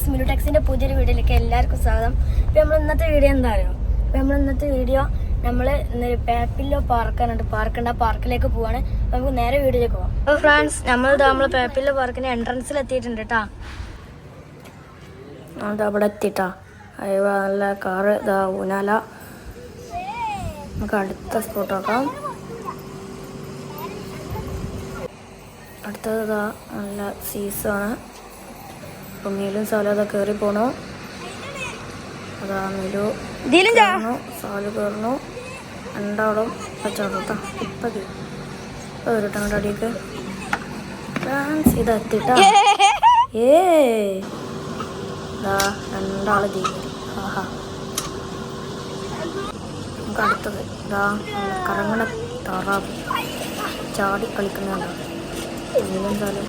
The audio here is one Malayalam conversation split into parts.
ഗൈസ്, മിലു ടെക്സിന്റെ പുതിയൊരു വീഡിയോയിലേക്ക് എല്ലാവർക്കും സ്വാഗതം. ഇപ്പം നമ്മൾ ഇന്നത്തെ വീഡിയോ എന്താ അറിയോ? ഇപ്പം നമ്മൾ ഇന്നത്തെ വീഡിയോ നമ്മൾ പേപ്പിലോ പാർക്കാനുണ്ട്. പാർക്കുണ്ട്, ആ പാർക്കിലേക്ക് പോവാണ്. നമുക്ക് നേരെ വീഡിയോയിലേക്ക് പോവാം. അപ്പോൾ ഫ്രണ്ട്സ്, നമ്മൾ പേപ്പിലോ പാർക്കിന്റെ എൻട്രൻസിൽ എത്തിയിട്ടുണ്ട് കേട്ടാ. അവിടെ എത്തിട്ടാ. നല്ല കാറ്, ഇതാ ഊനാല. നമുക്ക് അടുത്ത സ്പോട്ട് നോക്കാം. അടുത്തത് ഇതാ നല്ല സീസാണ്. അപ്പം മീലും സാലും അതാ കയറി പോണു. അതാ മീലു സാലു കയറുന്നു. രണ്ടാളും പച്ചാടും കേട്ടോ. ഇപ്പം വരും അങ്ങോട്ട് അടിയൊക്കെ. ഫ്രാൻസ് ഇതെത്തിട്ടാ. ഇതാ രണ്ടാള് തീരും. ആഹാ, നമുക്ക് അടുത്തത് ഇതാ കറങ്ങണ താറാവ് ചാടി കളിക്കുന്നുണ്ടാവും. മീലും സാലും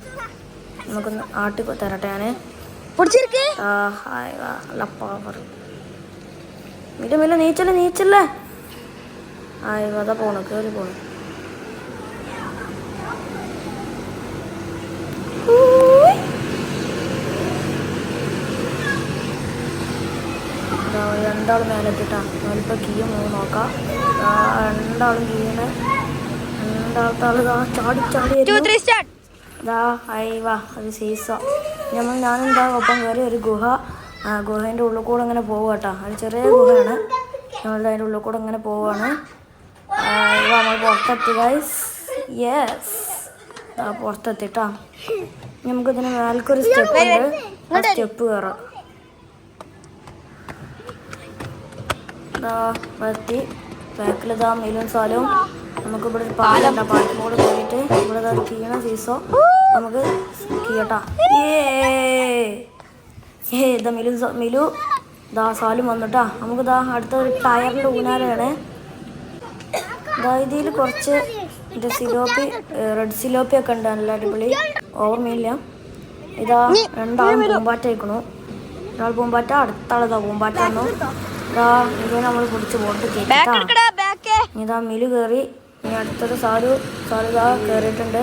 നമുക്കൊന്ന് ആട്ടി തരട്ടെ. ഞാൻ മില നീച്ചല്ലേ. അതാ പോണു, കയറി പോണു. രണ്ടാളും മേലെത്തിട്ടാ. ഞാനിപ്പോൾ കീയും നോക്കാം. രണ്ടാളും കീയാണ്. രണ്ടാമത്തെ ആള് ചാടി ഇതാ അത് സീസോ. ഞാനെന്താ ഒപ്പം കയറി ഒരു ഗുഹേൻ്റെ ഉള്ളിൽ കൂടെ ഇങ്ങനെ പോവുക കേട്ടോ. അത് ചെറിയ ഗുഹയാണ്. ഞങ്ങളുടെ അതിൻ്റെ ഉള്ളിൽ കൂടെ ഇങ്ങനെ പോവുകയാണ്. നമ്മൾ പുറത്തെത്തി ഗൈസ്. യെസ്, പുറത്തെത്തിട്ടാ. നമുക്കിതിന് മേൽക്കൊരു സ്റ്റെപ്പ് ഉണ്ട്. ആ സ്റ്റെപ്പ് കയറാം. എത്തി. ബാക്കിലിതാ മീലും സാലും. നമുക്ക് ഇവിടെ ഒരു പാലുണ്ട്. പാലത്തിനോട് കയറിയിട്ട് ഇവിടെ കീണ സീസോ നമുക്ക് കീയട്ടാ. ഇതാ മിലു ഇതാ സാലും വന്നിട്ടാ. നമുക്കിതാ അടുത്ത ഒരു ടയറിൻ്റെ ഊനാലാണ്. ഇതാ ഇതിൽ കുറച്ച് റെഡ് സിലോപ്പി ഒക്കെ ഉണ്ട്. നല്ല അടിപൊളി, ഓർമ്മയില്ല. ഇതാ രണ്ടാളും പൂമ്പാറ്റ അയക്കണു. ഒരാൾ പൂമ്പാറ്റ, അടുത്താളിതാ പൂമ്പാറ്റ വന്നു. ഇതാ ഇത് നമ്മൾ പിടിച്ച് പോയിട്ട് കേട്ടാ. ഇതാ മിലു കയറി. ഇനി അടുത്തത് സാലു ഇതാ കയറിയിട്ടുണ്ട്.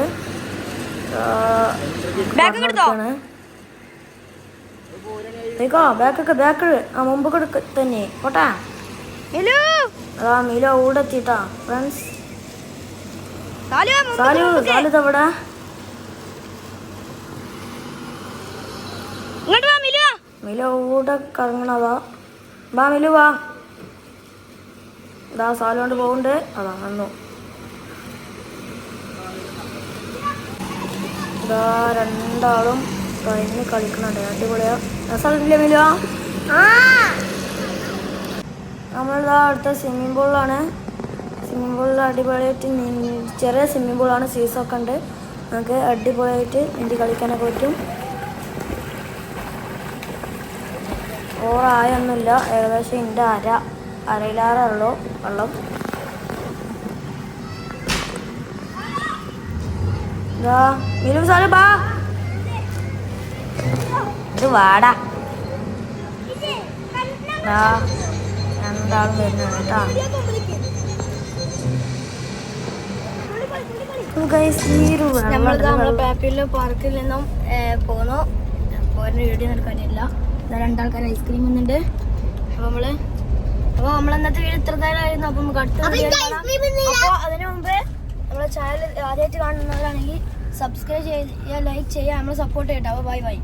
ബാക്ക് ആ മുമ്പ് കൂടെ തന്നെ പോട്ടാ. അതാ മിലു അവിടെ എത്തിട്ടാ ഫ്രണ്ട്സ്. സാലു ഇതവിടെ. മിലു അവിടെ കറങ്ങണതാ. വാ മിലു വാ. ഇതാ സാലു കൊണ്ട് പോകുന്നുണ്ട്. അതാ വന്നു. ഇതാ രണ്ടാളും കഴിഞ്ഞ് കളിക്കുന്നുണ്ട്. അടിപൊളിയാ, രസമില്ല മിലു. നമ്മളിതാ അടുത്ത സ്വിമ്മിംഗ് പൂളിലാണ്. സ്വിമ്മിംഗ് പൂളിൽ അടിപൊളിയായിട്ട് ചെറിയ സ്വിമ്മിംഗ് പൂളാണ്. സീസൊക്കെ ഉണ്ട്. നമുക്ക് അടിപൊളിയായിട്ട് നീന്തി കളിക്കാനൊക്കെ പറ്റും. ഓറായൊന്നുമില്ല. ഏകദേശം എൻ്റെ അരയിലാറേ ഉള്ളൂ വെള്ളം. മിലു സാലു ബാ. ഇത് വാടാ. രണ്ടാളും വരുന്നുണ്ട് കേട്ടാ. നമ്മളെ പേപ്പിലെ പാർക്കിൽ നിന്നും പോന്നു. പോരുന്ന വീഡിയോ നടക്കാനില്ല. രണ്ടാൾക്കാർ ഐസ്ക്രീം വന്നിട്ടുണ്ട്. അപ്പോൾ നമ്മളന്നത്തെ വീഡിയോ ഇത്രതായിരുന്നു. അപ്പം നമുക്ക് അടുത്ത വീഡിയോ കാണാം. അപ്പോൾ അതിനു മുമ്പ് നമ്മളെ ചാനൽ ആദ്യമായിട്ട് കാണുന്നവരാണെങ്കിൽ സബ്സ്ക്രൈബ് ചെയ്യുക, ലൈക്ക് ചെയ്യുക, നമ്മളെ സപ്പോർട്ട് ചെയ്യട്ടോ. അപ്പോൾ ബൈ.